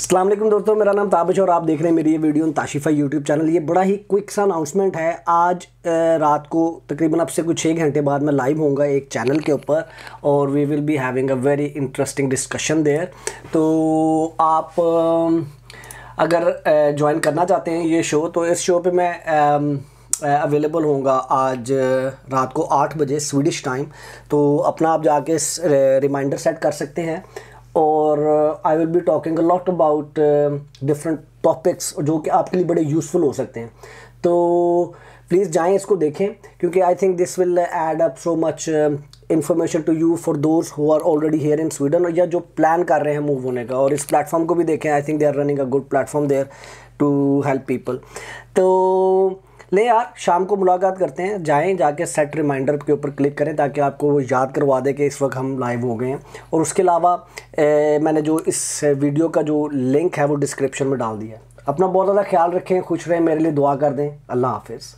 अस्सलाम वालेकुम दोस्तों, मेरा नाम ताबिश और आप देख रहे हैं मेरी ये वीडियो ताशिफ़ा यूट्यूब चैनल। ये बड़ा ही क्विक सा अनाउंसमेंट है। आज रात को तकरीबन अब से कुछ 6 घंटे बाद मैं लाइव होऊंगा एक चैनल के ऊपर और we will be having a very interesting discussion there. तो आप अगर ज्वाइन करना चाहते हैं ये शो, तो इस शो पे मैं अवेलेबल होऊंगा आज रात को 8 बजे स्वीडिश टाइम। तो अपना आप जाके रिमाइंडर सेट कर सकते हैं और I will be talking a lot about different topics जो कि आपके लिए बड़े यूज़फुल हो सकते हैं। तो प्लीज़ जाएं, इसको देखें, क्योंकि I think this will add up so much information to you for those who are already here in Sweden, या जो प्लान कर रहे हैं मूव होने का। और इस प्लेटफॉर्म को भी देखें, I think they are running a good platform there to help people. तो ले यार, शाम को मुलाकात करते हैं। जाएं, जाके सेट रिमाइंडर के ऊपर क्लिक करें ताकि आपको वो याद करवा दे कि इस वक्त हम लाइव हो गए हैं। और उसके अलावा मैंने जो इस वीडियो का जो लिंक है वो डिस्क्रिप्शन में डाल दिया है। अपना बहुत ज़्यादा ख्याल रखें, खुश रहें, मेरे लिए दुआ कर दें। अल्लाह हाफिज़।